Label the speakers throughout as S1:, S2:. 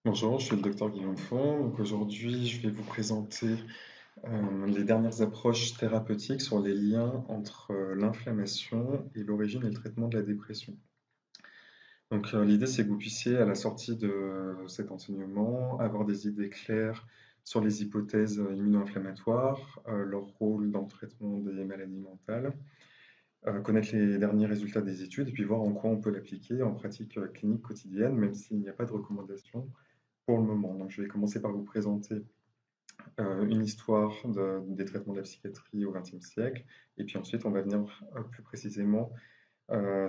S1: Bonjour, je suis le docteur Guillaume Font. Donc aujourd'hui, je vais vous présenter les dernières approches thérapeutiques sur les liens entre l'inflammation et l'origine et le traitement de la dépression. Donc l'idée, c'est que vous puissiez, à la sortie de cet enseignement, avoir des idées claires sur les hypothèses immuno-inflammatoires, leur rôle dans le traitement des maladies mentales, connaître les derniers résultats des études et puis voir en quoi on peut l'appliquer en pratique clinique quotidienne, même s'il n'y a pas de recommandation pour le moment. Donc, je vais commencer par vous présenter une histoire des traitements de la psychiatrie au XXe siècle, et puis ensuite on va venir plus précisément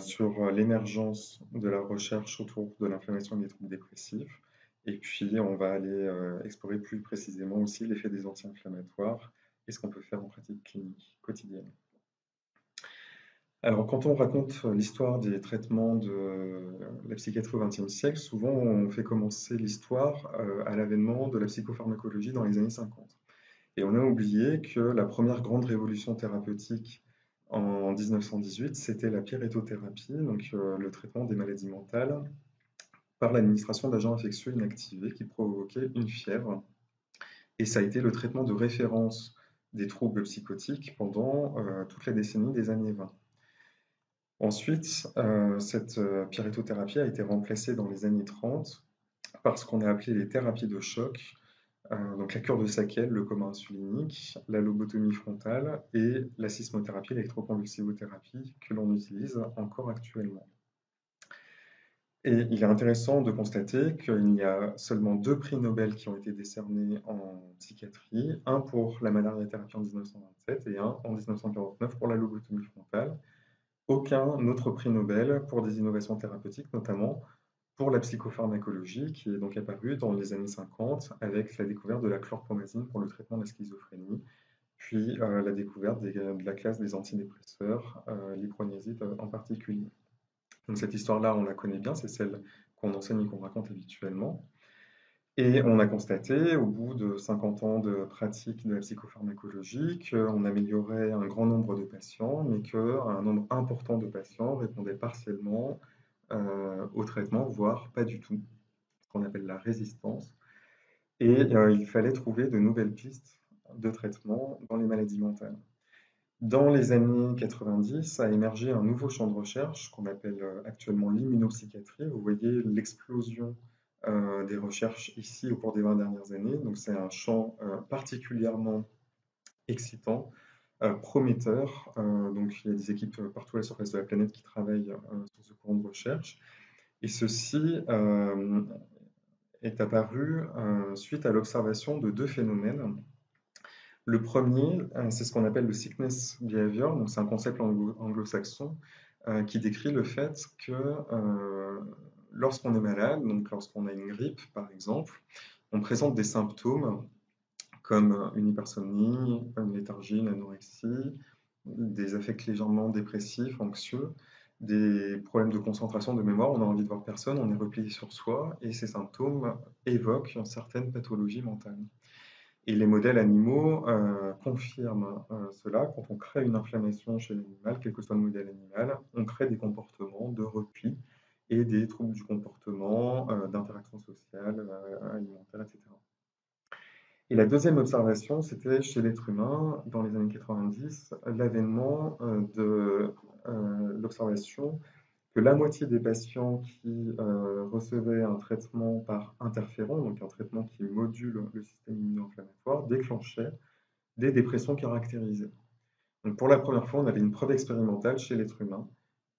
S1: sur l'émergence de la recherche autour de l'inflammation et des troubles dépressifs, et puis on va aller explorer plus précisément aussi l'effet des anti-inflammatoires et ce qu'on peut faire en pratique clinique quotidienne. Alors, quand on raconte l'histoire des traitements de la psychiatrie au XXe siècle, souvent on fait commencer l'histoire à l'avènement de la psychopharmacologie dans les années 50. Et on a oublié que la première grande révolution thérapeutique en 1918, c'était la pyrétothérapie, donc le traitement des maladies mentales par l'administration d'agents infectieux inactivés qui provoquaient une fièvre. Et ça a été le traitement de référence des troubles psychotiques pendant toute la décennie des années 20. Ensuite, cette pyrétothérapie a été remplacée dans les années 30 par ce qu'on a appelé les thérapies de choc, donc la cure de Saquel, le coma insulinique, la lobotomie frontale et la sismothérapie, l'électroconvulsivothérapie que l'on utilise encore actuellement. Et il est intéressant de constater qu'il y a seulement 2 prix Nobel qui ont été décernés en psychiatrie, un pour la malaria-thérapie en 1927 et un en 1949 pour la lobotomie frontale. Aucun autre prix Nobel pour des innovations thérapeutiques, notamment pour la psychopharmacologie, qui est donc apparue dans les années 50 avec la découverte de la chlorpromazine pour le traitement de la schizophrénie, puis la découverte de la classe des antidépresseurs, l'iproniazide en particulier. Donc cette histoire-là, on la connaît bien, c'est celle qu'on enseigne et qu'on raconte habituellement. Et on a constaté, au bout de 50 ans de pratique de la psychopharmacologie, qu'on améliorait un grand nombre de patients, mais qu'un nombre important de patients répondait partiellement au traitement, voire pas du tout, ce qu'on appelle la résistance. Et il fallait trouver de nouvelles pistes de traitement dans les maladies mentales. Dans les années 90 a émergé un nouveau champ de recherche qu'on appelle actuellement l'immunopsychiatrie. Vous voyez l'explosion des recherches ici au cours des 20 dernières années. Donc c'est un champ particulièrement excitant, prometteur. Donc il y a des équipes partout à la surface de la planète qui travaillent sur ce courant de recherche. Et ceci est apparu suite à l'observation de 2 phénomènes. Le premier, c'est ce qu'on appelle le sickness behavior, donc c'est un concept anglo-saxon qui décrit le fait que lorsqu'on est malade, donc lorsqu'on a une grippe par exemple, on présente des symptômes comme une hypersomnie, une léthargie, une anorexie, des affects légèrement dépressifs, anxieux, des problèmes de concentration, de mémoire, on a envie de voir personne, on est replié sur soi, et ces symptômes évoquent certaines pathologies mentales. Et les modèles animaux confirment cela. Quand on crée une inflammation chez l'animal, quel que soit le modèle animal, on crée des comportements de repli et des troubles du comportement, d'interaction sociale, alimentaire, etc. Et la deuxième observation, c'était chez l'être humain, dans les années 90, l'avènement de l'observation que la moitié des patients qui recevaient un traitement par interféron, donc un traitement qui module le système immuno-inflammatoire, déclenchait des dépressions caractérisées. Donc pour la première fois, on avait une preuve expérimentale chez l'être humain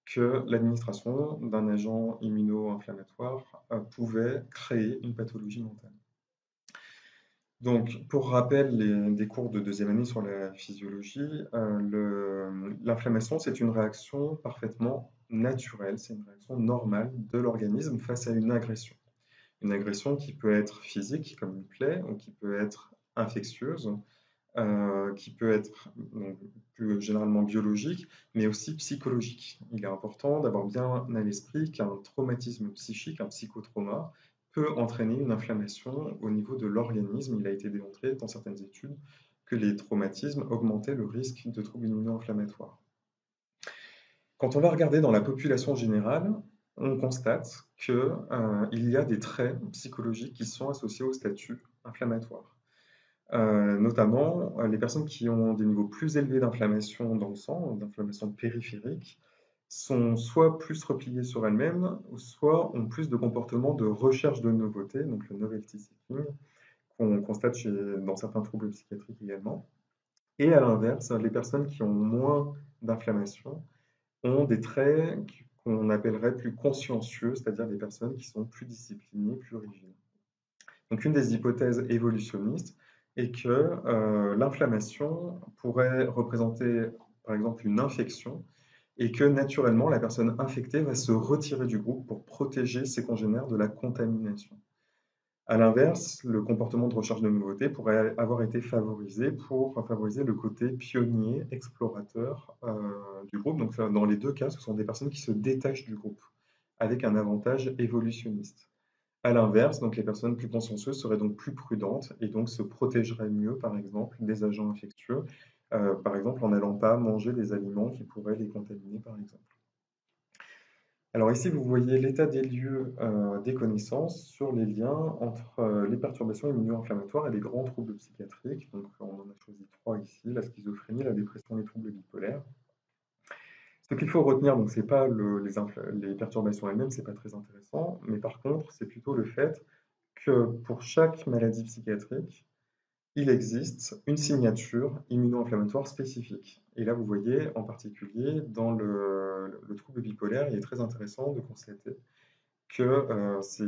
S1: que l'administration d'un agent immuno-inflammatoire pouvait créer une pathologie mentale. Donc, pour rappel des cours de deuxième année sur la physiologie, l'inflammation, c'est une réaction parfaitement naturelle, c'est une réaction normale de l'organisme face à une agression. Une agression qui peut être physique, comme une plaie, ou qui peut être infectieuse, qui peut être donc, plus généralement biologique, mais aussi psychologique. Il est important d'avoir bien à l'esprit qu'un traumatisme psychique, un psychotrauma, peut entraîner une inflammation au niveau de l'organisme. Il a été démontré dans certaines études que les traumatismes augmentaient le risque de troubles immuno-inflammatoires. Quand on va regarder dans la population générale, on constate qu'il y a des traits psychologiques qui sont associés au statut inflammatoire. Notamment, les personnes qui ont des niveaux plus élevés d'inflammation dans le sang, d'inflammation périphérique, sont soit plus repliées sur elles-mêmes, soit ont plus de comportements de recherche de nouveautés, donc le novelty seeking, qu'on constate dans certains troubles psychiatriques également. Et à l'inverse, les personnes qui ont moins d'inflammation ont des traits qu'on appellerait plus consciencieux, c'est-à-dire des personnes qui sont plus disciplinées, plus rigides. Donc une des hypothèses évolutionnistes est que l'inflammation pourrait représenter par exemple une infection et que naturellement la personne infectée va se retirer du groupe pour protéger ses congénères de la contamination. À l'inverse, le comportement de recherche de nouveautés pourrait avoir été favorisé pour favoriser le côté pionnier, explorateur du groupe. Donc dans les deux cas, ce sont des personnes qui se détachent du groupe avec un avantage évolutionniste. À l'inverse, donc les personnes plus consciencieuses seraient donc plus prudentes et donc se protégeraient mieux, par exemple, des agents infectieux, par exemple en n'allant pas manger des aliments qui pourraient les contaminer, par exemple. Alors ici, vous voyez l'état des lieux des connaissances sur les liens entre les perturbations immuno-inflammatoires et les grands troubles psychiatriques. Donc on en a choisi trois ici, la schizophrénie, la dépression et les troubles bipolaires. Ce qu'il faut retenir, donc c'est pas les perturbations elles-mêmes, c'est pas très intéressant, mais par contre, c'est plutôt le fait que pour chaque maladie psychiatrique, il existe une signature immuno-inflammatoire spécifique. Et là, vous voyez en particulier dans le trouble bipolaire, il est très intéressant de constater que ces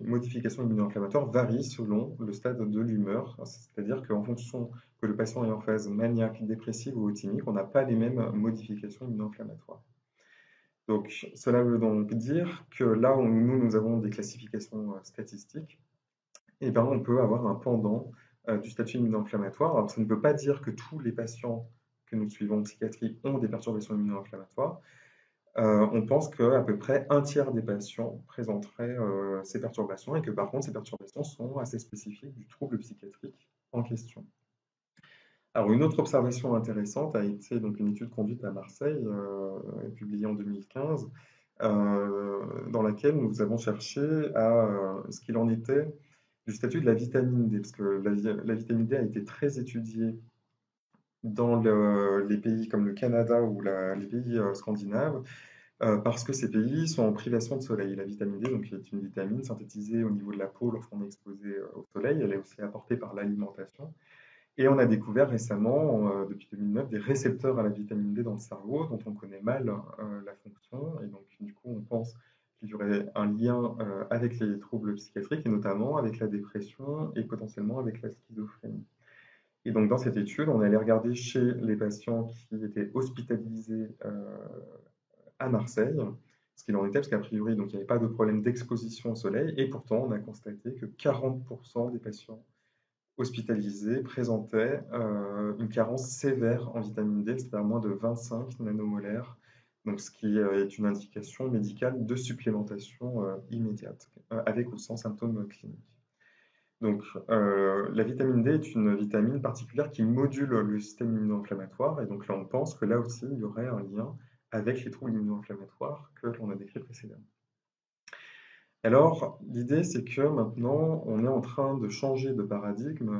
S1: modifications immuno-inflammatoires varient selon le stade de l'humeur, c'est-à-dire qu'en fonction que le patient est en phase maniaque, dépressive ou autimique, on n'a pas les mêmes modifications immuno-inflammatoires. Donc, cela veut donc dire que là où nous avons des classifications statistiques, eh ben, on peut avoir un pendant du statut immuno-inflammatoire. Alors, ça ne veut pas dire que tous les patients que nous suivons en psychiatrie ont des perturbations immuno-inflammatoires. On pense qu'à peu près un tiers des patients présenteraient ces perturbations et que par contre, ces perturbations sont assez spécifiques du trouble psychiatrique en question. Alors, une autre observation intéressante a été donc une étude conduite à Marseille, publiée en 2015, dans laquelle nous avons cherché à ce qu'il en était du statut de la vitamine D, parce que la vitamine D a été très étudiée dans les pays comme le Canada ou les pays scandinaves, parce que ces pays sont en privation de soleil. La vitamine D, donc, est une vitamine synthétisée au niveau de la peau lorsqu'on est exposé au soleil. Elle est aussi apportée par l'alimentation. Et on a découvert récemment, depuis 2009, des récepteurs à la vitamine D dans le cerveau, dont on connaît mal la fonction. Et donc, du coup, on pense qu'il y aurait un lien avec les troubles psychiatriques, et notamment avec la dépression et potentiellement avec la schizophrénie. Et donc, dans cette étude, on allait regarder chez les patients qui étaient hospitalisés à Marseille, ce qu'il en était, parce qu'a priori, donc, il n'y avait pas de problème d'exposition au soleil, et pourtant, on a constaté que 40% des patients hospitalisés présentaient une carence sévère en vitamine D, c'est-à-dire moins de 25 nanomolaires, donc ce qui est une indication médicale de supplémentation immédiate, avec ou sans symptômes cliniques. Donc, la vitamine D est une vitamine particulière qui module le système immuno-inflammatoire, et donc là, on pense que là aussi, il y aurait un lien avec les troubles immuno-inflammatoires que l'on a décrits précédemment. Alors, l'idée, c'est que maintenant, on est en train de changer de paradigme.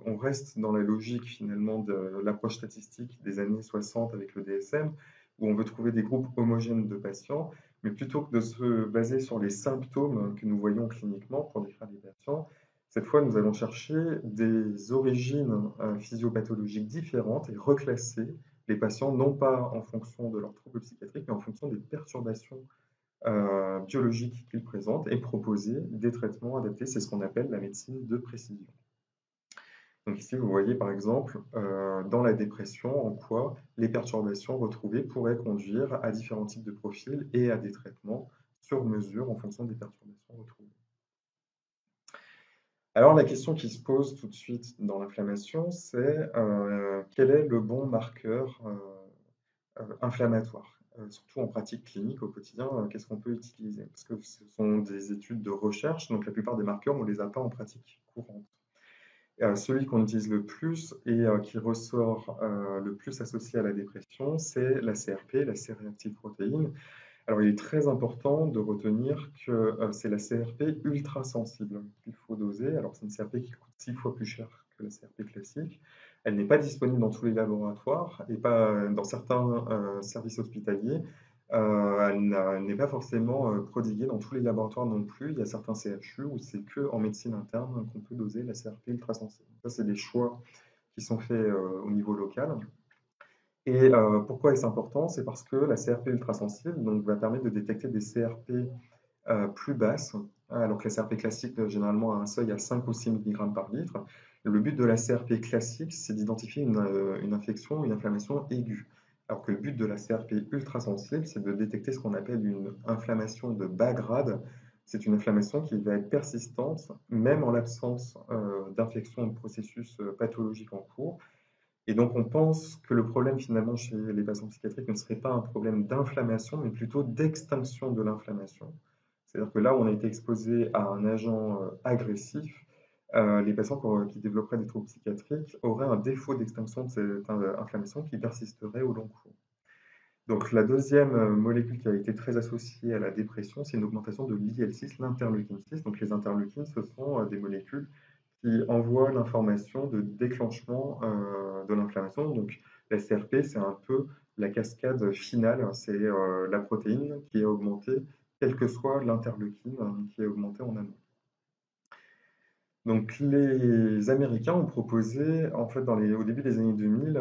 S1: On reste dans la logique, finalement, de l'approche statistique des années 60 avec le DSM, où on veut trouver des groupes homogènes de patients, mais plutôt que de se baser sur les symptômes que nous voyons cliniquement pour décrire les patients, cette fois, nous allons chercher des origines physiopathologiques différentes et reclasser les patients, non pas en fonction de leurs troubles psychiatriques, mais en fonction des perturbations biologiques qu'ils présentent et proposer des traitements adaptés. C'est ce qu'on appelle la médecine de précision. Donc ici, vous voyez par exemple dans la dépression en quoi les perturbations retrouvées pourraient conduire à différents types de profils et à des traitements sur mesure en fonction des perturbations retrouvées. Alors la question qui se pose tout de suite dans l'inflammation, c'est quel est le bon marqueur inflammatoire, surtout en pratique clinique au quotidien, qu'est-ce qu'on peut utiliser? Parce que ce sont des études de recherche, donc la plupart des marqueurs, on ne les a pas en pratique courante. Celui qu'on utilise le plus et qui ressort le plus associé à la dépression, c'est la CRP, la C-réactive protéine. Alors, il est très important de retenir que c'est la CRP ultra sensible qu'il faut doser. Alors, c'est une CRP qui coûte 6 fois plus cher que la CRP classique. Elle n'est pas disponible dans tous les laboratoires et pas dans certains services hospitaliers. Elle n'est pas forcément prodiguée dans tous les laboratoires non plus. Il y a certains CHU où c'est que en médecine interne qu'on peut doser la CRP ultra sensible. Ça, c'est des choix qui sont faits au niveau local. Et pourquoi est-ce important? C'est parce que la CRP ultrasensible donc, va permettre de détecter des CRP plus basses, alors que la CRP classique généralement a un seuil à 5 ou 6 mg par litre. Le but de la CRP classique, c'est d'identifier une infection, une inflammation aiguë. Alors que le but de la CRP ultrasensible, c'est de détecter ce qu'on appelle une inflammation de bas grade. C'est une inflammation qui va être persistante, même en l'absence d'infection ou de processus pathologique en cours. Et donc, on pense que le problème finalement chez les patients psychiatriques ne serait pas un problème d'inflammation, mais plutôt d'extinction de l'inflammation. C'est-à-dire que là où on a été exposé à un agent agressif, les patients qui développeraient des troubles psychiatriques auraient un défaut d'extinction de cette inflammation qui persisterait au long cours. Donc, la deuxième molécule qui a été très associée à la dépression, c'est une augmentation de l'IL-6, l'interleukine 6. Donc, les interleukines, ce sont des molécules qui envoie l'information de déclenchement de l'inflammation. Donc la CRP, c'est un peu la cascade finale, c'est la protéine qui est augmentée, quelle que soit l'interleukine qui est augmentée en amont. Donc les Américains ont proposé, en fait, au début des années 2000,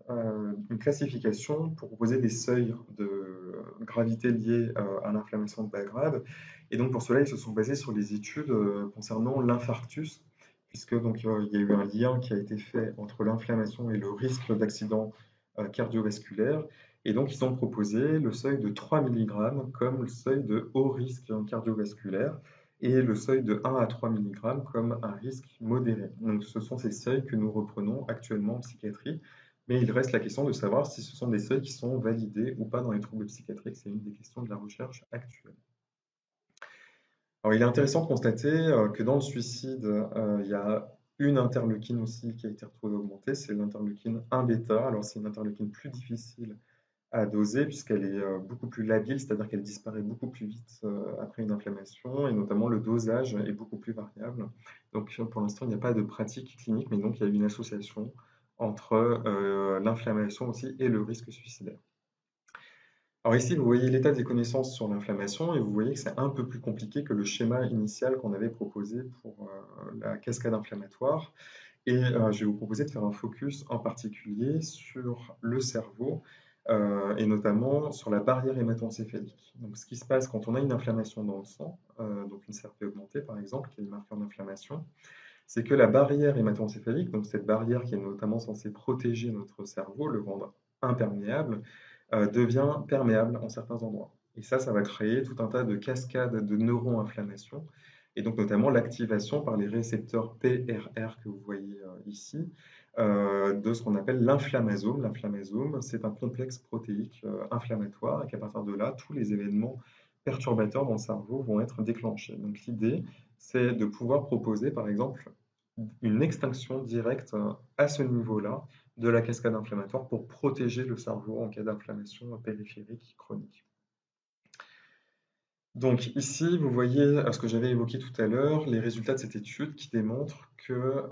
S1: une classification pour proposer des seuils de gravité liés à l'inflammation de bas grade. Et donc pour cela, ils se sont basés sur les études concernant l'infarctus, puisque donc il y a eu un lien qui a été fait entre l'inflammation et le risque d'accident cardiovasculaire. Et donc ils ont proposé le seuil de 3 mg comme le seuil de haut risque cardiovasculaire et le seuil de 1 à 3 mg comme un risque modéré. Donc ce sont ces seuils que nous reprenons actuellement en psychiatrie, mais il reste la question de savoir si ce sont des seuils qui sont validés ou pas dans les troubles psychiatriques. C'est une des questions de la recherche actuelle. Alors il est intéressant de constater que dans le suicide, il y a une interleukine aussi qui a été retrouvée augmentée, c'est l'interleukine 1 bêta. Alors c'est une interleukine plus difficile à doser puisqu'elle est beaucoup plus labile, c'est-à-dire qu'elle disparaît beaucoup plus vite après une inflammation et notamment le dosage est beaucoup plus variable. Donc pour l'instant, il n'y a pas de pratique clinique, mais donc il y a une association entre l'inflammation aussi et le risque suicidaire. Alors ici, vous voyez l'état des connaissances sur l'inflammation et vous voyez que c'est un peu plus compliqué que le schéma initial qu'on avait proposé pour la cascade inflammatoire. Et je vais vous proposer de faire un focus en particulier sur le cerveau et notamment sur la barrière hémato-encéphalique. Donc, ce qui se passe quand on a une inflammation dans le sang, donc une CRP augmentée par exemple, qui est le marqueur d'inflammation, c'est que la barrière hémato-encéphalique, donc cette barrière qui est notamment censée protéger notre cerveau, le rendre imperméable, devient perméable en certains endroits. Et ça va créer tout un tas de cascades de neuroinflammation et donc notamment l'activation par les récepteurs PRR que vous voyez ici, de ce qu'on appelle l'inflammasome. L'inflammasome, c'est un complexe protéique inflammatoire et qu'à partir de là, tous les événements perturbateurs dans le cerveau vont être déclenchés. Donc l'idée, c'est de pouvoir proposer par exemple une extinction directe à ce niveau-là de la cascade inflammatoire pour protéger le cerveau en cas d'inflammation périphérique chronique. Donc ici, vous voyez ce que j'avais évoqué tout à l'heure, les résultats de cette étude qui démontrent que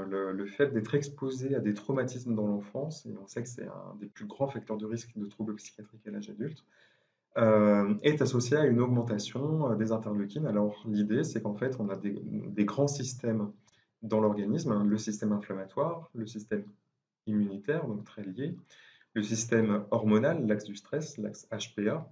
S1: le fait d'être exposé à des traumatismes dans l'enfance, et on sait que c'est un des plus grands facteurs de risque de troubles psychiatriques à l'âge adulte, est associé à une augmentation des interleukines. Alors l'idée, c'est qu'en fait, on a des grands systèmes dans l'organisme, hein, le système inflammatoire, le système immunitaire, donc très lié, le système hormonal, l'axe du stress, l'axe HPA,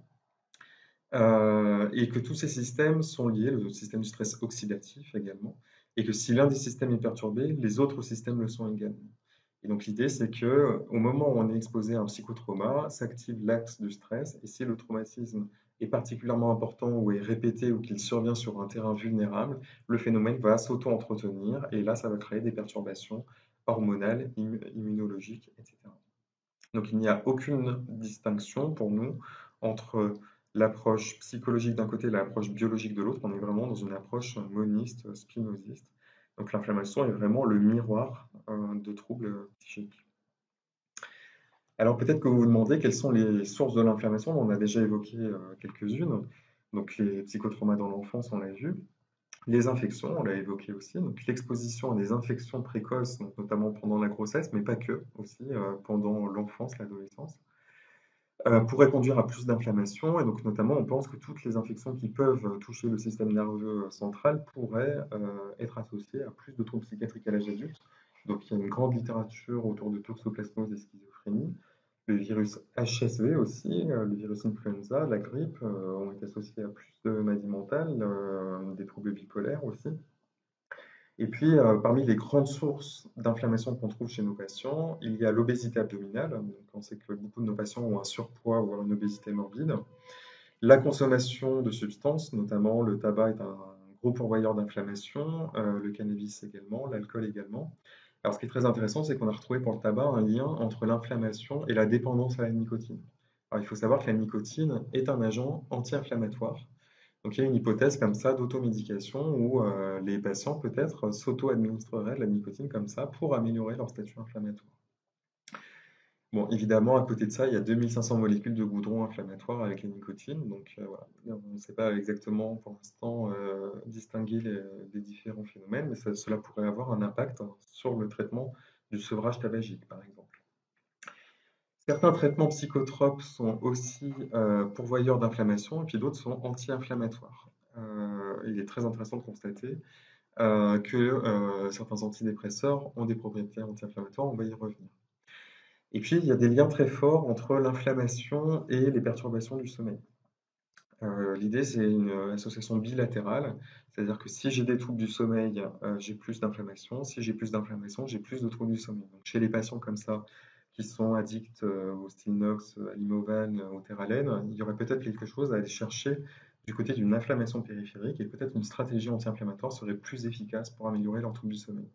S1: et que tous ces systèmes sont liés, le système du stress oxydatif également, et que si l'un des systèmes est perturbé, les autres systèmes le sont également. Et donc l'idée, c'est que au moment où on est exposé à un psychotrauma, s'active l'axe du stress, et si le traumatisme est particulièrement important ou est répété ou qu'il survient sur un terrain vulnérable, le phénomène va s'auto-entretenir, et là, ça va créer des perturbations hormonales, immunologiques, etc. Donc il n'y a aucune distinction pour nous entre l'approche psychologique d'un côté et l'approche biologique de l'autre. On est vraiment dans une approche moniste, spinoziste. Donc l'inflammation est vraiment le miroir de troubles psychiques. Alors peut-être que vous vous demandez quelles sont les sources de l'inflammation. On a déjà évoqué quelques-unes. Donc les psychotraumas dans l'enfance, on l'a vu. Les infections, on l'a évoqué aussi. Donc l'exposition à des infections précoces, donc notamment pendant la grossesse, mais pas que, aussi pendant l'enfance, l'adolescence, pourrait conduire à plus d'inflammation. Et donc notamment, on pense que toutes les infections qui peuvent toucher le système nerveux central pourraient être associées à plus de troubles psychiatriques à l'âge adulte. Donc il y a une grande littérature autour de toxoplasmose et schizophrénie. Le virus HSV aussi, le virus influenza, la grippe ont été associés à plus de maladies mentales, des troubles bipolaires aussi. Et puis, parmi les grandes sources d'inflammation qu'on trouve chez nos patients, il y a l'obésité abdominale. Donc, on sait que beaucoup de nos patients ont un surpoids, voire une obésité morbide. La consommation de substances, notamment le tabac est un gros pourvoyeur d'inflammation, le cannabis également, l'alcool également. Alors, ce qui est très intéressant, c'est qu'on a retrouvé pour le tabac un lien entre l'inflammation et la dépendance à la nicotine. Alors, il faut savoir que la nicotine est un agent anti-inflammatoire. Donc, il y a une hypothèse comme ça d'automédication où les patients peut-être s'auto-administreraient de la nicotine comme ça pour améliorer leur statut inflammatoire. Bon, évidemment, à côté de ça, il y a 2500 molécules de goudron inflammatoire avec la nicotine. Donc, voilà, on ne sait pas exactement pour l'instant distinguer les différents phénomènes, mais cela pourrait avoir un impact sur le traitement du sevrage tabagique, par exemple. Certains traitements psychotropes sont aussi pourvoyeurs d'inflammation et puis d'autres sont anti-inflammatoires. Il est très intéressant de constater que certains antidépresseurs ont des propriétés anti-inflammatoires, on va y revenir. Et puis, il y a des liens très forts entre l'inflammation et les perturbations du sommeil. L'idée, c'est une association bilatérale, c'est-à-dire que si j'ai des troubles du sommeil, j'ai plus d'inflammation. Si j'ai plus d'inflammation, j'ai plus de troubles du sommeil. Donc, chez les patients comme ça, qui sont addicts au Stilnox, à l'Imovan, au Terralène, il y aurait peut-être quelque chose à aller chercher du côté d'une inflammation périphérique et peut-être une stratégie anti-inflammatoire serait plus efficace pour améliorer leur trouble du sommeil.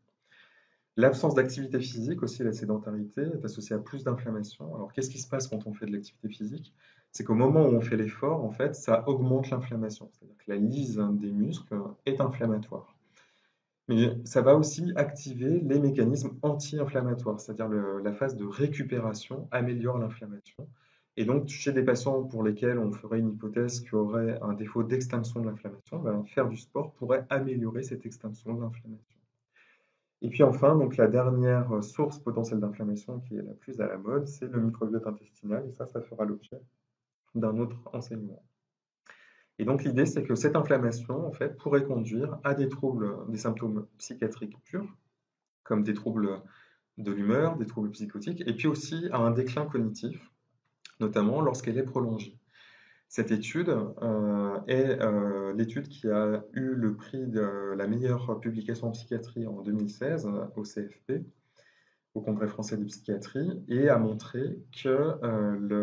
S1: L'absence d'activité physique aussi, la sédentarité, est associée à plus d'inflammation. Alors, qu'est-ce qui se passe quand on fait de l'activité physique? C'est qu'au moment où on fait l'effort, en fait, ça augmente l'inflammation. C'est-à-dire que la lyse des muscles est inflammatoire. Mais ça va aussi activer les mécanismes anti-inflammatoires, c'est-à-dire la phase de récupération améliore l'inflammation. Et donc, chez des patients pour lesquels on ferait une hypothèse qui aurait un défaut d'extinction de l'inflammation, ben, faire du sport pourrait améliorer cette extinction de l'inflammation. Et puis enfin, donc la dernière source potentielle d'inflammation qui est la plus à la mode, c'est le microbiote intestinal, et ça fera l'objet d'un autre enseignement. Et donc l'idée, c'est que cette inflammation, en fait, pourrait conduire à des troubles, des symptômes psychiatriques purs, comme des troubles de l'humeur, des troubles psychotiques, et puis aussi à un déclin cognitif, notamment lorsqu'elle est prolongée. Cette étude est l'étude qui a eu le prix de la meilleure publication en psychiatrie en 2016 au CFP, au Congrès français de psychiatrie, et a montré que,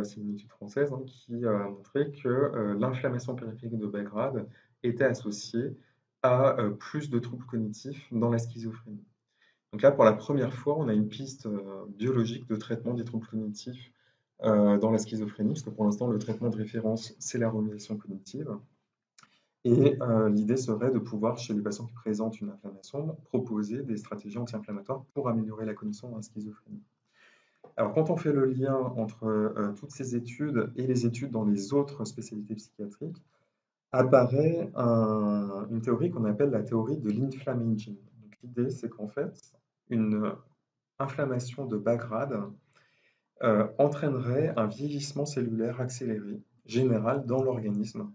S1: c'est une étude française hein, qui a montré que l'inflammation périphérique de bas grade était associée à plus de troubles cognitifs dans la schizophrénie. Donc là, pour la première fois, on a une piste biologique de traitement des troubles cognitifs dans la schizophrénie, parce que pour l'instant, le traitement de référence, c'est la remédiation cognitive. Et l'idée serait de pouvoir, chez les patients qui présentent une inflammation, proposer des stratégies anti-inflammatoires pour améliorer la cognition dans la schizophrénie. Alors, quand on fait le lien entre toutes ces études et les études dans les autres spécialités psychiatriques, apparaît une théorie qu'on appelle la théorie de l'inflammaging. L'idée, c'est qu'en fait, une inflammation de bas grade entraînerait un vieillissement cellulaire accéléré, général, dans l'organisme,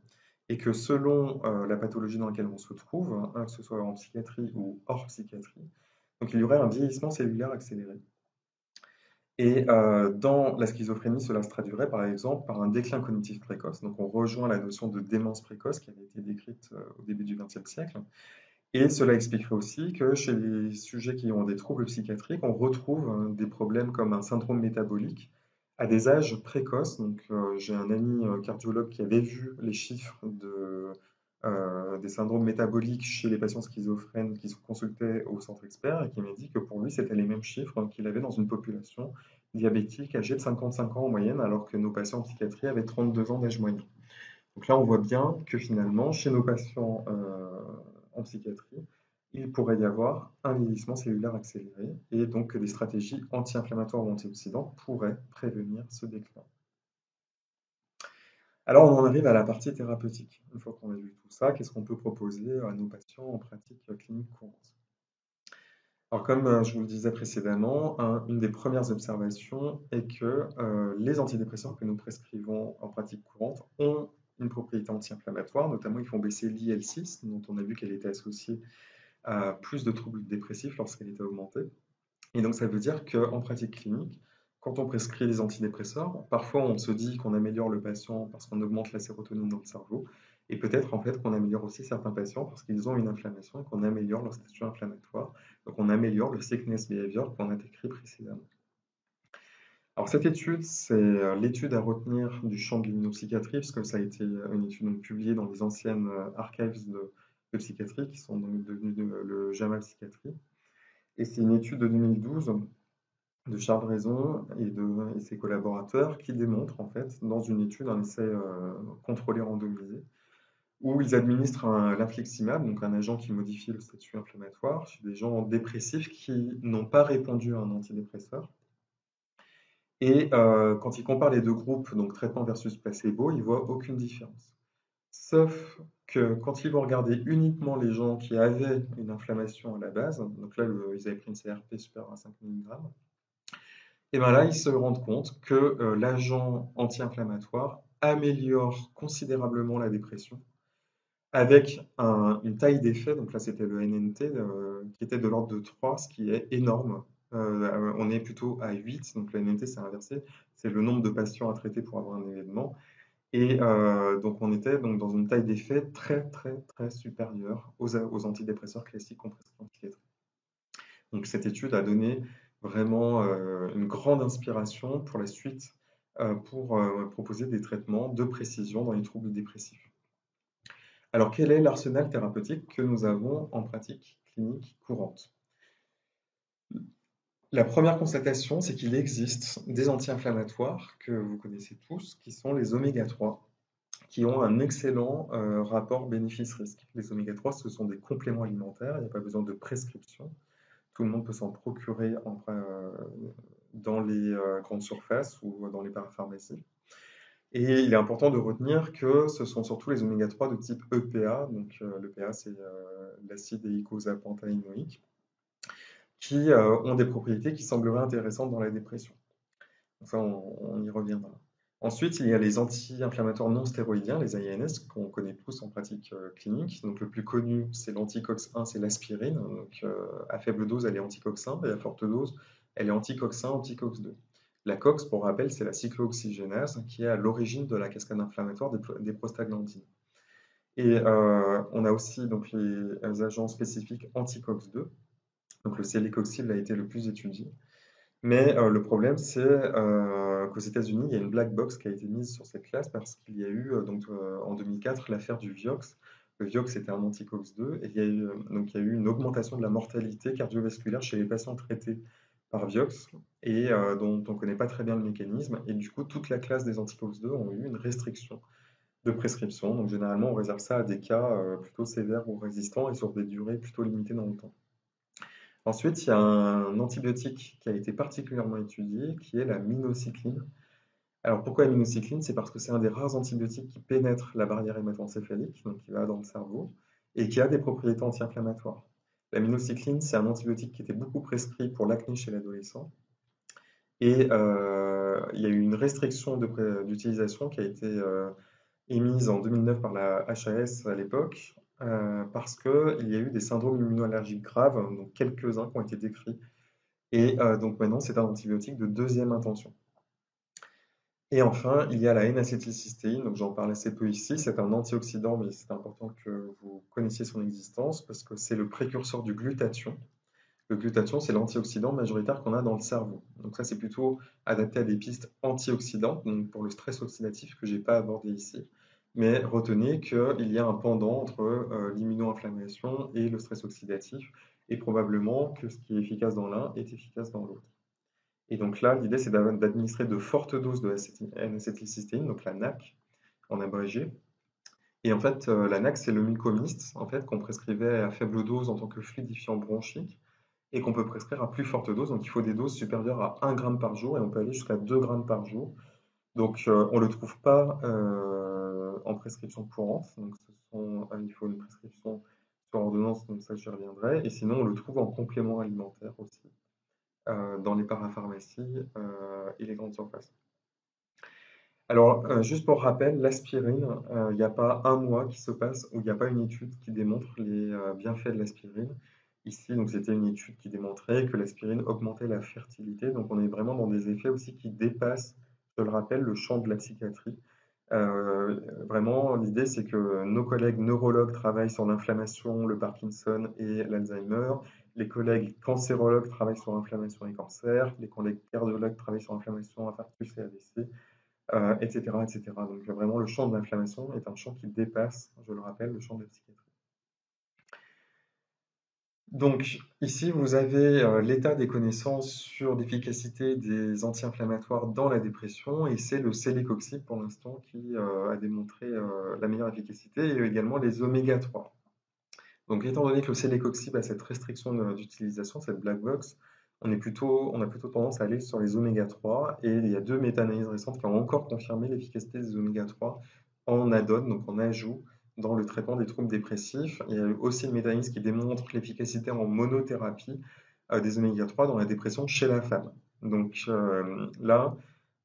S1: et que selon la pathologie dans laquelle on se trouve, hein, que ce soit en psychiatrie ou hors psychiatrie, donc il y aurait un vieillissement cellulaire accéléré. Et dans la schizophrénie, cela se traduirait par exemple par un déclin cognitif précoce. Donc on rejoint la notion de démence précoce qui avait été décrite au début du XXe siècle. Et cela expliquerait aussi que chez les sujets qui ont des troubles psychiatriques, on retrouve des problèmes comme un syndrome métabolique à des âges précoces. Donc j'ai un ami cardiologue qui avait vu les chiffres des syndromes métaboliques chez les patients schizophrènes qui se consultaient au centre expert et qui m'a dit que pour lui, c'était les mêmes chiffres qu'il avait dans une population diabétique âgée de 55 ans en moyenne, alors que nos patients en psychiatrie avaient 32 ans d'âge moyen. Donc là, on voit bien que finalement, chez nos patients en psychiatrie, il pourrait y avoir un vieillissement cellulaire accéléré et donc que des stratégies anti-inflammatoires ou antioxydantes pourraient prévenir ce déclin. Alors on en arrive à la partie thérapeutique. Une fois qu'on a vu tout ça, qu'est-ce qu'on peut proposer à nos patients en pratique clinique courante? Alors comme je vous le disais précédemment, une des premières observations est que les antidépresseurs que nous prescrivons en pratique courante ont une propriété anti-inflammatoire, notamment ils font baisser l'IL-6, dont on a vu qu'elle était associée à plus de troubles dépressifs lorsqu'elle était augmentée. Et donc ça veut dire qu'en pratique clinique, quand on prescrit des antidépresseurs, parfois on se dit qu'on améliore le patient parce qu'on augmente la sérotonine dans le cerveau, et peut-être en fait qu'on améliore aussi certains patients parce qu'ils ont une inflammation et qu'on améliore leur statut inflammatoire. Donc on améliore le sickness behavior qu'on a décrit précédemment. Alors cette étude, c'est l'étude à retenir du champ de l'immunopsychiatrie, parce que ça a été une étude donc, publiée dans les anciennes archives de psychiatrie, qui sont donc devenues le JAMA Psychiatrie. Et c'est une étude de 2012 de Charles Raison et ses collaborateurs qui démontrent en fait dans une étude, un essai contrôlé randomisé, où ils administrent l'infliximab, donc un agent qui modifie le statut inflammatoire, chez des gens dépressifs qui n'ont pas répondu à un antidépresseur. Et quand ils comparent les deux groupes, donc traitement versus placebo, ils voient aucune différence. Sauf que quand ils vont regarder uniquement les gens qui avaient une inflammation à la base, donc là ils avaient pris une CRP supérieure à 5 mg, et bien là ils se rendent compte que l'agent anti-inflammatoire améliore considérablement la dépression avec une taille d'effet, donc là c'était le NNT, qui était de l'ordre de 3, ce qui est énorme. On est plutôt à 8, donc le NNT c'est inversé, c'est le nombre de patients à traiter pour avoir un événement. Et donc on était donc dans une taille d'effet très très très supérieure aux antidépresseurs classiques qu'on prescrit en psychiatrie. Donc cette étude a donné vraiment une grande inspiration pour la suite pour proposer des traitements de précision dans les troubles dépressifs. Alors, quel est l'arsenal thérapeutique que nous avons en pratique clinique courante? La première constatation, c'est qu'il existe des anti-inflammatoires que vous connaissez tous, qui sont les oméga 3, qui ont un excellent rapport bénéfice-risque. Les oméga 3, ce sont des compléments alimentaires, il n'y a pas besoin de prescription. Tout le monde peut s'en procurer dans les grandes surfaces ou dans les parapharmacies. Et il est important de retenir que ce sont surtout les oméga 3 de type EPA, donc l'EPA c'est l'acide éicosapentaénoïque, qui ont des propriétés qui sembleraient intéressantes dans la dépression. Enfin, on y reviendra. Ensuite, il y a les anti-inflammatoires non stéroïdiens, les INS, qu'on connaît tous en pratique clinique. Donc, le plus connu, c'est l'anticox-1, c'est l'aspirine. Donc, à faible dose, elle est anticox-1, et à forte dose, elle est anticox-1, anticox-2. La COX, pour rappel, c'est la cyclooxygénase qui est à l'origine de la cascade inflammatoire des prostaglandines. Et on a aussi donc, les agents spécifiques anticox-2. Donc, le célicoxib a été le plus étudié. Mais le problème, c'est qu'aux États-Unis, il y a une black box qui a été mise sur cette classe parce qu'il y a eu en 2004 l'affaire du Vioxx. Le Vioxx était un anticox-2 et il y a eu une augmentation de la mortalité cardiovasculaire chez les patients traités par Vioxx et dont on ne connaît pas très bien le mécanisme. Et du coup, toute la classe des anticox-2 ont eu une restriction de prescription. Donc généralement, on réserve ça à des cas plutôt sévères ou résistants et sur des durées plutôt limitées dans le temps. Ensuite, il y a un antibiotique qui a été particulièrement étudié, qui est la minocycline. Alors pourquoi la minocycline? C'est parce que c'est un des rares antibiotiques qui pénètre la barrière hémato-encéphalique, donc qui va dans le cerveau, et qui a des propriétés anti-inflammatoires. La minocycline, c'est un antibiotique qui était beaucoup prescrit pour l'acné chez l'adolescent, et il y a eu une restriction d'utilisation qui a été émise en 2009 par la HAS à l'époque, parce qu'il y a eu des syndromes immunoallergiques graves, donc quelques-uns qui ont été décrits. Et donc maintenant, c'est un antibiotique de deuxième intention. Et enfin, il y a la N-acétylcystéine, donc j'en parle assez peu ici. C'est un antioxydant, mais c'est important que vous connaissiez son existence parce que c'est le précurseur du glutathion. Le glutathion, c'est l'antioxydant majoritaire qu'on a dans le cerveau. Donc ça, c'est plutôt adapté à des pistes antioxydantes, donc pour le stress oxydatif que je n'ai pas abordé ici. Mais retenez qu'il y a un pendant entre l'immunoinflammation et le stress oxydatif, et probablement que ce qui est efficace dans l'un est efficace dans l'autre. Et donc là, l'idée, c'est d'administrer de fortes doses de N-acétylcystéine, donc la NAC en abrégé, Et en fait, l'ANAC, c'est le mucormyste, en fait, qu'on prescrivait à faible dose en tant que fluidifiant bronchique et qu'on peut prescrire à plus forte dose. Donc, il faut des doses supérieures à 1 gramme par jour et on peut aller jusqu'à 2 grammes par jour. Donc, on ne le trouve pas en prescription courante. Donc, il faut une prescription sur ordonnance, donc ça, j'y reviendrai. Et sinon, on le trouve en complément alimentaire aussi, dans les parapharmacies et les grandes surfaces. Alors, juste pour rappel, l'aspirine, il n'y a pas un mois qui se passe où il n'y a pas une étude qui démontre les bienfaits de l'aspirine. Ici, donc, c'était une étude qui démontrait que l'aspirine augmentait la fertilité. Donc, on est vraiment dans des effets aussi qui dépassent, je le rappelle, le champ de la psychiatrie. Vraiment, l'idée, c'est que nos collègues neurologues travaillent sur l'inflammation, le Parkinson et l'Alzheimer. Les collègues cancérologues travaillent sur l'inflammation et cancer. Les collègues cardiologues travaillent sur l'inflammation, infarctus et AVC, etc., etc. Donc vraiment, le champ de l'inflammation est un champ qui dépasse, je le rappelle, le champ de la psychiatrie. Donc ici, vous avez l'état des connaissances sur l'efficacité des anti-inflammatoires dans la dépression, et c'est le célicoxib pour l'instant qui a démontré la meilleure efficacité, et également les oméga 3. Donc étant donné que le célicoxib a cette restriction d'utilisation, cette black box, on a plutôt tendance à aller sur les oméga 3, et il y a deux méta-analyses récentes qui ont encore confirmé l'efficacité des oméga 3 en add-on, donc en ajout, dans le traitement des troubles dépressifs. Il y a eu aussi une méta-analyse qui démontre l'efficacité en monothérapie des oméga 3 dans la dépression chez la femme. Donc là,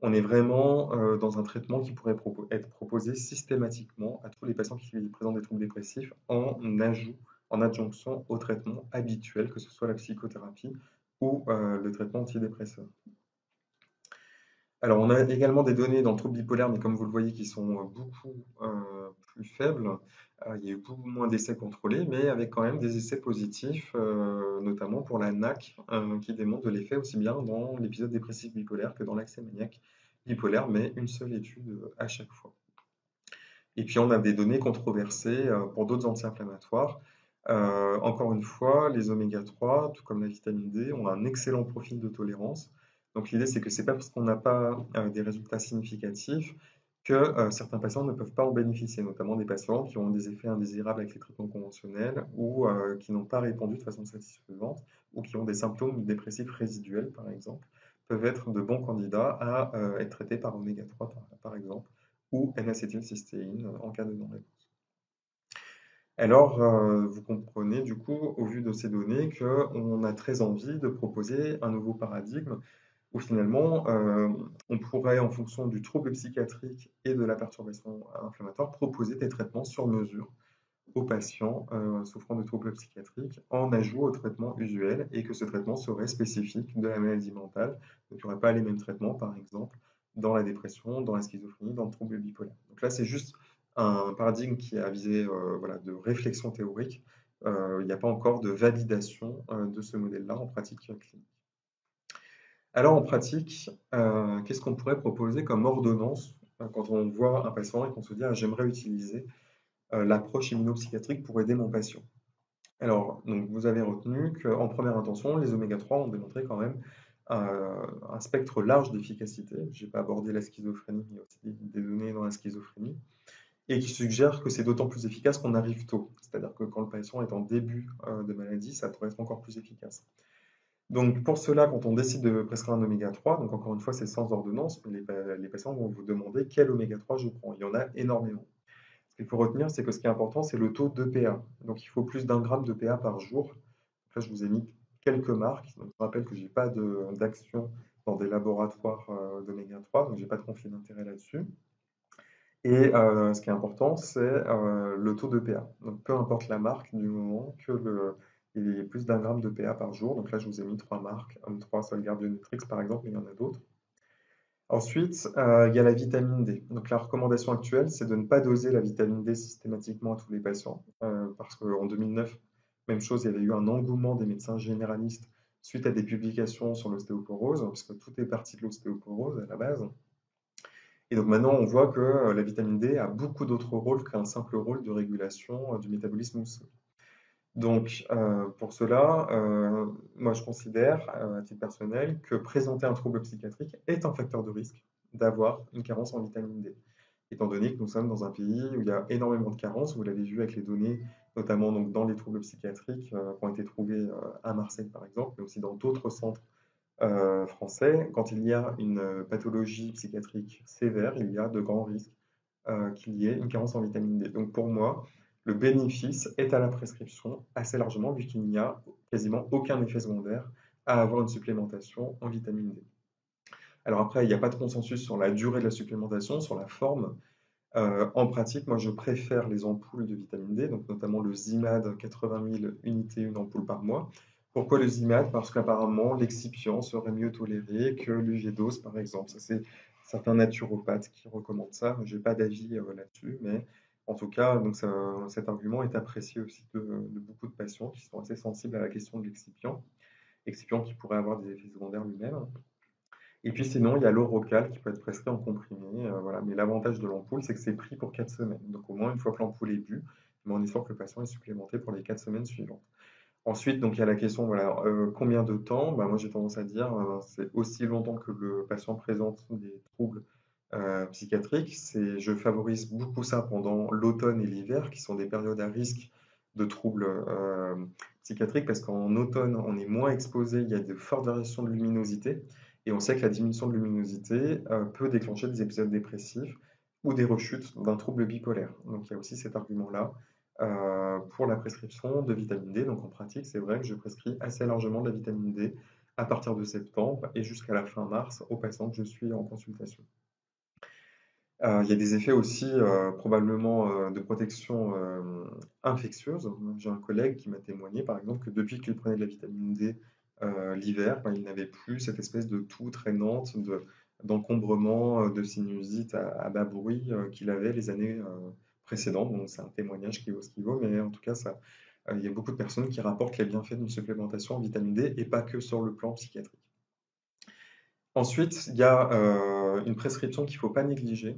S1: on est vraiment dans un traitement qui pourrait être proposé systématiquement à tous les patients qui présentent des troubles dépressifs en ajout, en adjonction au traitement habituel, que ce soit la psychothérapie ou le traitement antidépresseur. Alors, on a également des données dans le trouble bipolaire, mais comme vous le voyez, qui sont beaucoup plus faibles. Il y a eu beaucoup moins d'essais contrôlés, mais avec quand même des essais positifs, notamment pour la NAC, qui démontrent de l'effet aussi bien dans l'épisode dépressif bipolaire que dans l'accès maniaque bipolaire, mais une seule étude à chaque fois. Et puis, on a des données controversées pour d'autres anti-inflammatoires. Encore une fois, les oméga 3, tout comme la vitamine D, ont un excellent profil de tolérance. Donc l'idée, c'est que c'est pas parce qu'on n'a pas des résultats significatifs que certains patients ne peuvent pas en bénéficier, notamment des patients qui ont des effets indésirables avec les traitements conventionnels ou qui n'ont pas répondu de façon satisfaisante ou qui ont des symptômes dépressifs résiduels, par exemple, peuvent être de bons candidats à être traités par oméga 3, par exemple, ou N-acétylcystéine en cas de non-réponse. Alors, vous comprenez du coup, au vu de ces données, qu'on a très envie de proposer un nouveau paradigme où finalement, on pourrait, en fonction du trouble psychiatrique et de la perturbation inflammatoire, proposer des traitements sur mesure aux patients souffrant de troubles psychiatriques en ajout au traitement usuel et que ce traitement serait spécifique de la maladie mentale. Donc, il n'y aurait pas les mêmes traitements, par exemple, dans la dépression, dans la schizophrénie, dans le trouble bipolaire. Donc là, c'est juste un paradigme qui a visé voilà, de réflexion théorique. Il n'y a pas encore de validation de ce modèle-là en pratique clinique. Alors en pratique, qu'est-ce qu'on pourrait proposer comme ordonnance quand on voit un patient et qu'on se dit ah, j'aimerais utiliser l'approche immunopsychiatrique pour aider mon patient? Alors, donc, vous avez retenu qu'en première intention, les oméga 3 ont démontré quand même un spectre large d'efficacité. Je n'ai pas abordé la schizophrénie, il y a aussi des données dans la schizophrénie, et qui suggèrent que c'est d'autant plus efficace qu'on arrive tôt. C'est-à-dire que quand le patient est en début de maladie, ça pourrait être encore plus efficace. Donc pour cela, quand on décide de prescrire un oméga 3, donc encore une fois, c'est sans ordonnance, mais les patients vont vous demander quel oméga 3 je prends. Il y en a énormément. Ce qu'il faut retenir, c'est que ce qui est important, c'est le taux d'EPA. Donc il faut plus d'1 gramme d'EPA par jour. Donc là, je vous ai mis quelques marques. Donc, je rappelle que je n'ai pas d'action dans des laboratoires d'oméga 3, donc je n'ai pas de conflit d'intérêt là-dessus. Et ce qui est important, c'est le taux d'EPA. Donc peu importe la marque, du moment il y ait plus d'1 gramme d'EPA par jour. Donc là, je vous ai mis 3 marques, 3 Solgar Bionutrix par exemple, mais il y en a d'autres. Ensuite, il y a la vitamine D. Donc la recommandation actuelle, c'est de ne pas doser la vitamine D systématiquement à tous les patients, parce qu'en 2009, même chose, il y avait eu un engouement des médecins généralistes suite à des publications sur l'ostéoporose, parce que tout est parti de l'ostéoporose à la base. Et donc maintenant, on voit que la vitamine D a beaucoup d'autres rôles qu'un simple rôle de régulation du métabolisme osseux. Donc, pour cela, moi je considère, à titre personnel, que présenter un trouble psychiatrique est un facteur de risque d'avoir une carence en vitamine D. étant donné que nous sommes dans un pays où il y a énormément de carences. Vous l'avez vu avec les données, notamment donc, dans les troubles psychiatriques qui ont été trouvés à Marseille, par exemple, mais aussi dans d'autres centres français. Quand il y a une pathologie psychiatrique sévère, il y a de grands risques qu'il y ait une carence en vitamine D. Donc pour moi, le bénéfice est à la prescription assez largement, vu qu'il n'y a quasiment aucun effet secondaire à avoir une supplémentation en vitamine D. Alors après, il n'y a pas de consensus sur la durée de la supplémentation, sur la forme. En pratique, moi, je préfère les ampoules de vitamine D, donc notamment le Zimad 80 000 unités, une ampoule par mois. Pourquoi le Zimad? Parce qu'apparemment, l'excipient serait mieux toléré que l'UV-dose, par exemple. Ça, c'est certains naturopathes qui recommandent ça. Je n'ai pas d'avis là-dessus, mais en tout cas, donc cet argument est apprécié aussi de beaucoup de patients qui sont assez sensibles à la question de l'excipient, excipient qui pourrait avoir des effets secondaires lui-même. Et puis sinon, il y a l'Orocal qui peut être prescrit en comprimé. Voilà. Mais l'avantage de l'ampoule, c'est que c'est pris pour 4 semaines. Donc au moins, une fois que l'ampoule est bue, on est sûr que le patient est supplémenté pour les 4 semaines suivantes. Ensuite, donc, il y a la question, voilà, combien de temps? Bah, moi, j'ai tendance à dire, c'est aussi longtemps que le patient présente des troubles psychiatriques. Je favorise beaucoup ça pendant l'automne et l'hiver, qui sont des périodes à risque de troubles psychiatriques, parce qu'en automne, on est moins exposé, il y a de fortes variations de luminosité, et on sait que la diminution de luminosité peut déclencher des épisodes dépressifs ou des rechutes d'un trouble bipolaire. Donc, il y a aussi cet argument-là pour la prescription de vitamine D. Donc en pratique, c'est vrai que je prescris assez largement de la vitamine D à partir de septembre et jusqu'à la fin mars aux patients que je suis en consultation. Il y a des effets aussi probablement de protection infectieuse. J'ai un collègue qui m'a témoigné par exemple que depuis qu'il prenait de la vitamine D l'hiver, ben, il n'avait plus cette espèce de toux traînante, d'encombrement, de sinusite à bas bruit qu'il avait les années précédentes. Donc c'est un témoignage qui vaut ce qu'il vaut, mais en tout cas, il y a beaucoup de personnes qui rapportent les bienfaits d'une supplémentation en vitamine D et pas que sur le plan psychiatrique. Ensuite, il y a une prescription qu'il ne faut pas négliger,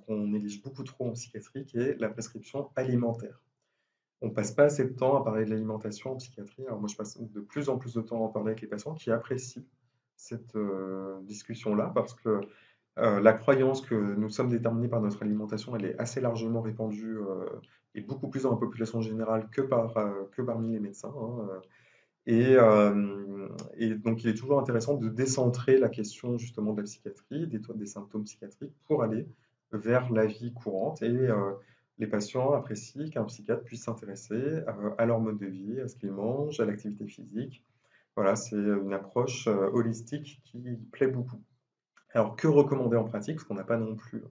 S1: qu'on néglige beaucoup trop en psychiatrie, qui est la prescription alimentaire. On ne passe pas assez de temps à parler de l'alimentation en psychiatrie. Alors moi, je passe de plus en plus de temps à en parler avec les patients qui apprécient cette discussion-là parce que la croyance que nous sommes déterminés par notre alimentation, elle est assez largement répandue et beaucoup plus dans la population générale que parmi les médecins, hein. Et donc, il est toujours intéressant de décentrer la question justement de la psychiatrie, des symptômes psychiatriques, pour aller vers la vie courante. Et les patients apprécient qu'un psychiatre puisse s'intéresser à leur mode de vie, à ce qu'ils mangent, à l'activité physique. Voilà, c'est une approche holistique qui plaît beaucoup. Alors, que recommander en pratique? Parce qu'on n'a pas non plus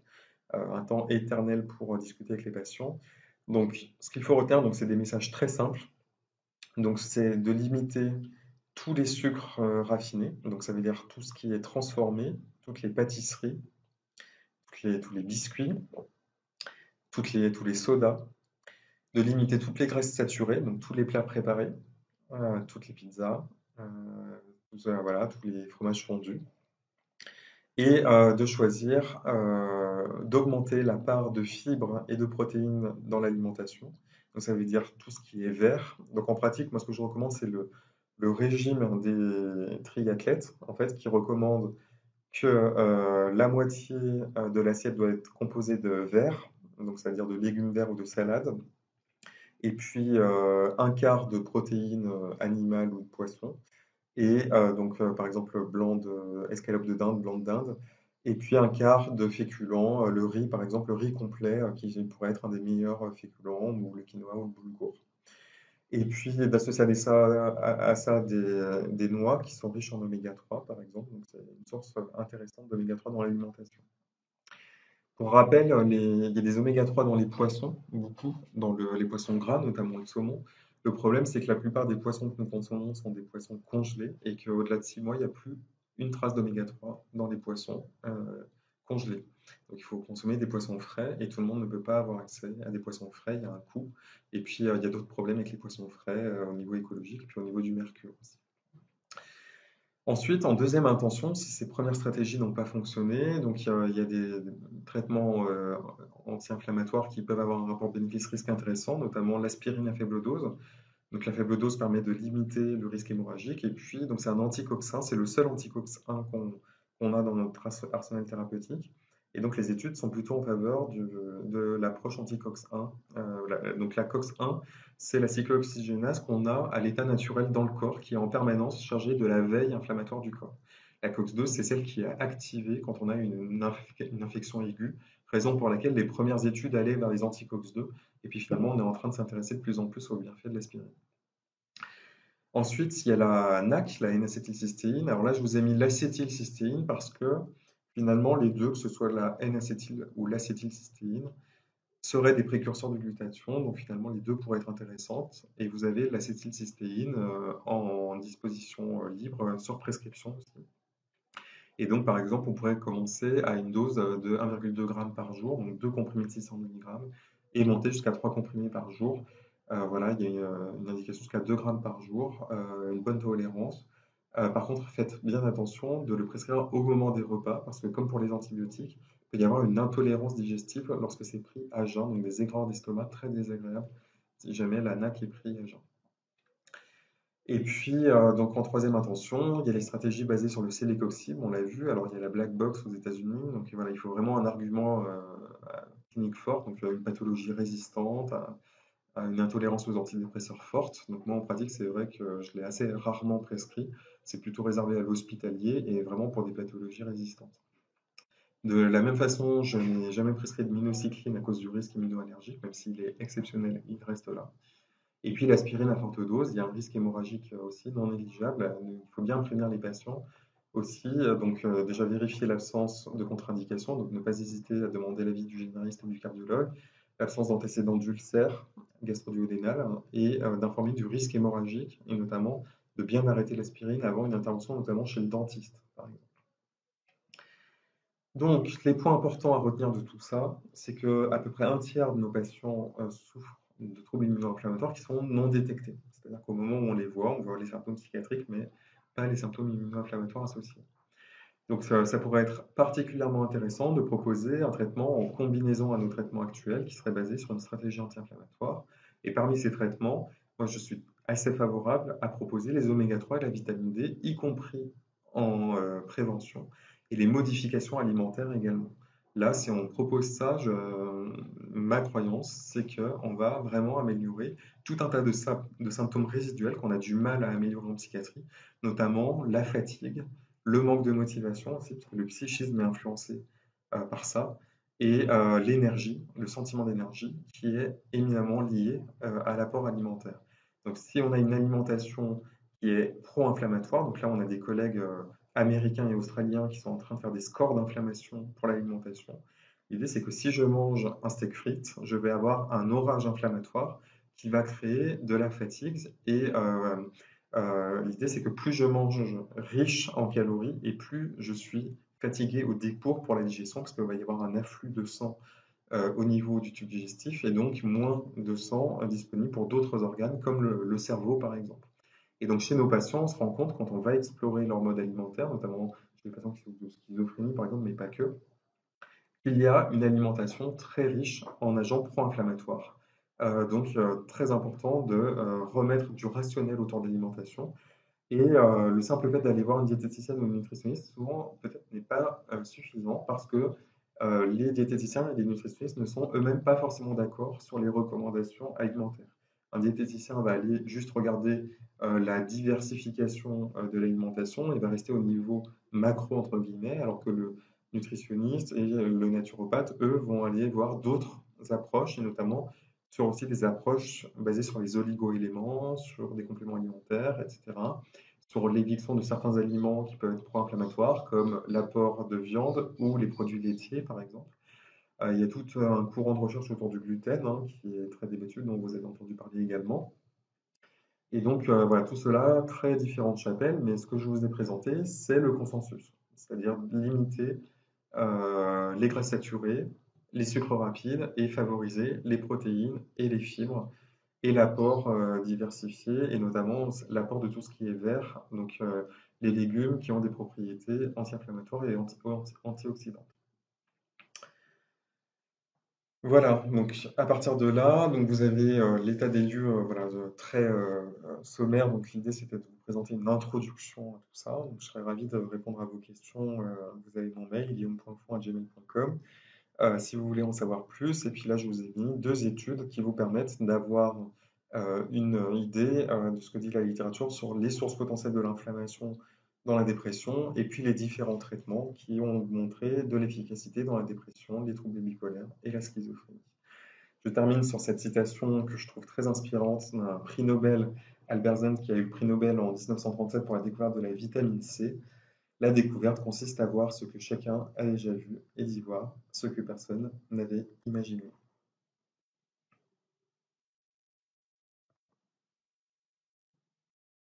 S1: un temps éternel pour discuter avec les patients. Donc, ce qu'il faut retenir, donc, c'est des messages très simples. Donc, c'est de limiter tous les sucres raffinés. Donc, ça veut dire tout ce qui est transformé, toutes les pâtisseries, tous les biscuits, tous les sodas. De limiter toutes les graisses saturées, donc tous les plats préparés, toutes les pizzas, voilà, tous les fromages fondus. Et de choisir d'augmenter la part de fibres et de protéines dans l'alimentation. Donc ça veut dire tout ce qui est vert. Donc en pratique, moi ce que je recommande, c'est le régime des triathlètes, en fait, qui recommande que la moitié de l'assiette doit être composée de verre, donc c'est-à-dire de légumes verts ou de salade, et puis un quart de protéines animales ou de poissons, et donc par exemple escalope de dinde, blanc de dinde, et puis un quart de féculents, le riz par exemple, le riz complet qui pourrait être un des meilleurs féculents, ou le quinoa ou le boulgour. Et puis d'associer à ça des noix qui sont riches en oméga 3 par exemple, donc c'est une source intéressante d'oméga 3 dans l'alimentation. Pour rappel, il y a des oméga 3 dans les poissons, beaucoup, dans les poissons gras, notamment le saumon. Le problème, c'est que la plupart des poissons que nous consommons sont des poissons congelés et qu'au-delà de 6 mois, il n'y a plus une trace d'oméga 3 dans les poissons congelés. Donc il faut consommer des poissons frais et tout le monde ne peut pas avoir accès à des poissons frais, il y a un coût. Et puis il y a d'autres problèmes avec les poissons frais au niveau écologique et puis au niveau du mercure aussi. Ensuite, en deuxième intention, si ces premières stratégies n'ont pas fonctionné, donc il y a des traitements anti-inflammatoires qui peuvent avoir un rapport bénéfice-risque intéressant, notamment l'aspirine à faible dose. Donc la faible dose permet de limiter le risque hémorragique. Et puis, donc c'est un anticoxin, c'est le seul anticoxin qu'on a dans notre arsenal thérapeutique. Et donc les études sont plutôt en faveur de l'approche anti-COX-1. Donc la COX-1, c'est la cyclooxygénase qu'on a à l'état naturel dans le corps, qui est en permanence chargée de la veille inflammatoire du corps. La COX-2, c'est celle qui est activée quand on a une infection aiguë, raison pour laquelle les premières études allaient vers les anti-COX-2, et puis finalement on est en train de s'intéresser de plus en plus aux bienfaits de l'aspirine. Ensuite, il y a la NAC, la N-acétylcystéine. Alors là, je vous ai mis l'acétylcystéine parce que finalement, les deux, que ce soit la N-acétyl ou l'acétylcystéine, seraient des précurseurs de glutathion. Donc finalement, les deux pourraient être intéressantes. Et vous avez l'acétylcystéine en disposition libre sur prescription aussi. Et donc, par exemple, on pourrait commencer à une dose de 1,2 g par jour, donc 2 comprimés de 600 mg, et monter jusqu'à 3 comprimés par jour. Voilà, il y a une indication jusqu'à 2 grammes par jour, une bonne tolérance. Par contre, faites bien attention de le prescrire au moment des repas, parce que comme pour les antibiotiques, il peut y avoir une intolérance digestive lorsque c'est pris à jeun, donc des aigreurs d'estomac très désagréables si jamais la NAC est prise à jeun. Et puis, donc en troisième intention, il y a les stratégies basées sur le célicoxib, on l'a vu. Alors, il y a la black box aux États-Unis. Donc voilà, il faut vraiment un argument clinique fort, donc une pathologie résistante, à une intolérance aux antidépresseurs forte. Donc moi, en pratique, c'est vrai que je l'ai assez rarement prescrit. C'est plutôt réservé à l'hospitalier et vraiment pour des pathologies résistantes. De la même façon, je n'ai jamais prescrit de minocycline à cause du risque immunoallergique, même s'il est exceptionnel, il reste là. Et puis l'aspirine à forte dose, il y a un risque hémorragique aussi non négligeable. Il faut bien prévenir les patients aussi. Donc déjà vérifier l'absence de contre-indication, donc ne pas hésiter à demander l'avis du généraliste ou du cardiologue, l'absence d'antécédents d'ulcères gastro-duodénal et d'informer du risque hémorragique et notamment de bien arrêter l'aspirine avant une intervention, notamment chez le dentiste, par exemple. Donc, les points importants à retenir de tout ça, c'est que à peu près un tiers de nos patients souffrent de troubles immuno-inflammatoires qui sont non détectés. C'est-à-dire qu'au moment où on voit les symptômes psychiatriques, mais pas les symptômes immuno-inflammatoires associés. Donc, ça pourrait être particulièrement intéressant de proposer un traitement en combinaison à nos traitements actuels qui serait basé sur une stratégie anti-inflammatoire. Et parmi ces traitements, moi, je suis assez favorable à proposer les oméga-3 et la vitamine D, y compris en prévention, et les modifications alimentaires également. Là, si on propose ça, ma croyance, c'est qu'on va vraiment améliorer tout un tas de symptômes résiduels qu'on a du mal à améliorer en psychiatrie, notamment la fatigue, le manque de motivation aussi, parce que le psychisme est influencé par ça, et l'énergie, le sentiment d'énergie, qui est éminemment lié à l'apport alimentaire. Donc si on a une alimentation qui est pro-inflammatoire, donc là on a des collègues américains et australiens qui sont en train de faire des scores d'inflammation pour l'alimentation. L'idée c'est que si je mange un steak frites, je vais avoir un orage inflammatoire qui va créer de la fatigue et l'idée, c'est que plus je mange riche en calories et plus je suis fatigué au dépôt pour la digestion, parce qu'il va y avoir un afflux de sang au niveau du tube digestif et donc moins de sang disponible pour d'autres organes comme le cerveau par exemple. Et donc chez nos patients, on se rend compte quand on va explorer leur mode alimentaire, notamment chez les patients qui souffrent de schizophrénie par exemple, mais pas que, qu'il y a une alimentation très riche en agents pro-inflammatoires. Donc très important de remettre du rationnel autour de l'alimentation et le simple fait d'aller voir une diététicienne ou une nutritionniste, souvent, peut-être n'est pas suffisant parce que les diététiciens et les nutritionnistes ne sont eux-mêmes pas forcément d'accord sur les recommandations alimentaires. Un diététicien va aller juste regarder la diversification de l'alimentation et va rester au niveau macro, entre guillemets, alors que le nutritionniste et le naturopathe, eux, vont aller voir d'autres approches, et notamment sur aussi des approches basées sur les oligo-éléments, sur des compléments alimentaires, etc. Sur l'éviction de certains aliments qui peuvent être pro-inflammatoires, comme l'apport de viande ou les produits laitiers, par exemple. Il y a tout un courant de recherche autour du gluten, hein, qui est très débattu, dont vous avez entendu parler également. Et donc, voilà, tout cela, très différentes chapelles, mais ce que je vous ai présenté, c'est le consensus, c'est-à-dire limiter les graisses saturées, les sucres rapides et favoriser les protéines et les fibres et l'apport diversifié et notamment l'apport de tout ce qui est vert, donc les légumes qui ont des propriétés anti-inflammatoires et antioxydantes. Voilà, donc à partir de là, donc vous avez l'état des lieux voilà, très sommaire. Donc l'idée c'était de vous présenter une introduction à tout ça. Donc, je serais ravi de répondre à vos questions. Vous avez mon mail, guillaume.fond@gmail.com. Si vous voulez en savoir plus, et puis là je vous ai mis deux études qui vous permettent d'avoir une idée de ce que dit la littérature sur les sources potentielles de l'inflammation dans la dépression, et puis les différents traitements qui ont montré de l'efficacité dans la dépression, les troubles bipolaires et la schizophrénie. Je termine sur cette citation que je trouve très inspirante d'un prix Nobel, Albert Zen, qui a eu le prix Nobel en 1937 pour la découverte de la vitamine C. La découverte consiste à voir ce que chacun a déjà vu et d'y voir ce que personne n'avait imaginé.